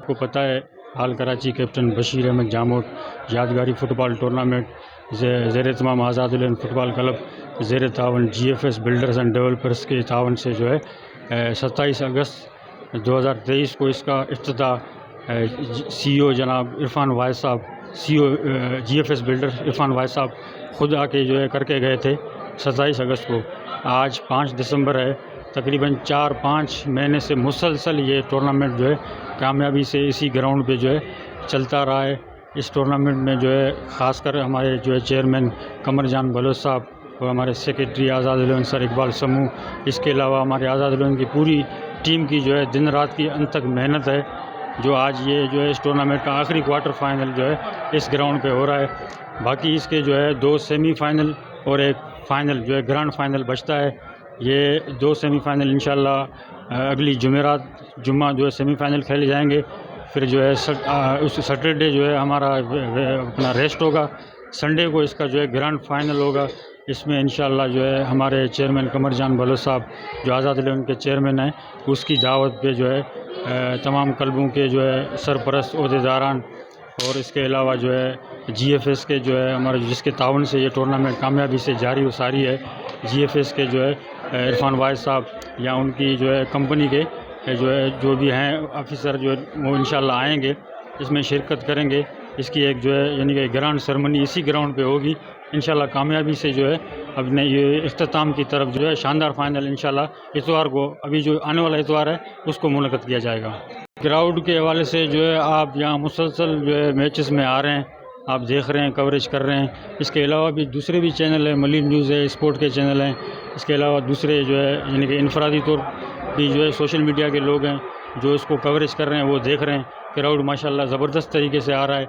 کو پتہ ہے حال کراچی کیپٹن بشیر احمد جاموٹ یادگاری فٹ بال ٹورنامنٹ زیر تمام آزاد الہند فٹ بال کلب زیر تعاون GFS بلڈرز اینڈ ڈیولپرز کے تعاون سے جو ہے 27 اگست 2023 کو اس کا افتتاح CEO جناب عرفان واحد صاحب CEO GFS بلڈر عرفان واحد صاحب خود آ کے جو ہے کر کے گئے تھے 27 اگست کو. آج 5 دسمبر ہے. تقریباً 4-5 مہینے سے مسلسل یہ ٹورنامنٹ جو ہے کامیابی سے اسی گراؤنڈ پہ جو ہے چلتا رہا ہے. اس ٹورنامنٹ میں جو ہے خاص کر ہمارے جو ہے چیئرمین قمر جان بلوچ صاحب اور ہمارے سیکریٹری آزاد الہند سر اقبال سمو، اس کے علاوہ ہمارے آزاد الہند کی پوری ٹیم کی جو ہے دن رات کی انت تک محنت ہے. جو آج یہ جو ہے اس ٹورنامنٹ کا آخری کوارٹر فائنل جو ہے اس گراؤنڈ پہ ہو رہا ہے. باقی اس کے جو ہے 2 سیمی فائنل اور ایک فائنل جو ہے گرانڈ فائنل بچتا ہے. یہ 2 سیمی فائنل انشاءاللہ اگلی جمعہ جو ہے سیمی فائنل کھیلے جائیں گے. پھر جو ہے اس سیٹرڈے جو ہے ہمارا اپنا ریسٹ ہوگا. سنڈے کو اس کا جو ہے گرانڈ فائنل ہوگا. اس میں انشاءاللہ جو ہے ہمارے چیئرمین قمر جان بلوچ صاحب جو آزاد الہند کے چیئرمین ہیں اس کی دعوت پہ جو ہے تمام کلبوں کے جو ہے سرپرست عہدیداران اور اس کے علاوہ جو ہے GFS کے جو ہے ہمارے جس کے تعاون سے یہ ٹورنامنٹ کامیابی سے جاری و ساری ہے، GFS کے جو ہے عرفان واحد صاحب یا ان کی جو ہے کمپنی کے جو بھی ہیں آفیسر جو ہے وہ انشاءاللہ آئیں گے، اس میں شرکت کریں گے. اس کی ایک جو ہے یعنی کہ گرانڈ سرمنی اسی گراؤنڈ پہ ہوگی انشاءاللہ کامیابی سے. جو ہے اپنے یہ اختتام کی طرف جو ہے شاندار فائنل انشاءاللہ اتوار کو ابھی جو آنے والا اتوار ہے اس کو منعقد کیا جائے گا. کراؤڈ کے حوالے سے جو ہے آپ یہاں مسلسل جو ہے میچز میں آ رہے ہیں، آپ دیکھ رہے ہیں، کوریج کر رہے ہیں. اس کے علاوہ بھی دوسرے بھی چینل ہیں، ملین نیوز ہے، اسپورٹ کے چینل ہیں. اس کے علاوہ دوسرے جو ہے یعنی کہ انفرادی طور بھی جو ہے سوشل میڈیا کے لوگ ہیں جو اس کو کوریج کر رہے ہیں، وہ دیکھ رہے ہیں. کراؤڈ ماشاءاللہ زبردست طریقے سے آ رہا ہے.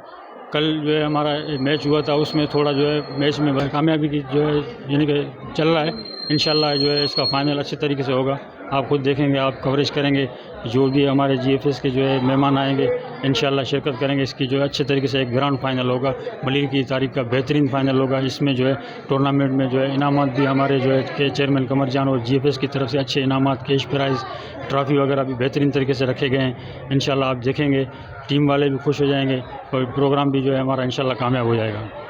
کل جو ہے ہمارا میچ ہوا تھا، اس میں تھوڑا جو ہے میچ میں کامیابی کی جو ہے یعنی کہ چل رہا ہے. انشاءاللہ جو ہے اس کا فائنل اچھے طریقے سے ہوگا. آپ خود دیکھیں گے، آپ کوریج کریں گے. جو بھی ہمارے GFS کے جو ہے مہمان آئیں گے انشاءاللہ شرکت کریں گے. اس کی جو ہے اچھے طریقے سے ایک گرانڈ فائنل ہوگا، ملین کی تاریخ کا بہترین فائنل ہوگا. اس میں جو ہے ٹورنامنٹ میں جو ہے انعامات بھی ہمارے جو ہے چیئرمین قمر جان اور GFS کی طرف سے اچھے انعامات، کیش پرائز، ٹرافی وغیرہ بھی بہترین طریقے سے رکھے گئے ہیں. انشاءاللہ آپ دیکھیں گے، ٹیم والے بھی خوش ہو جائیں گے اور پروگرام بھی جو ہے ہمارا انشاءاللہ کامیاب ہو جائے گا.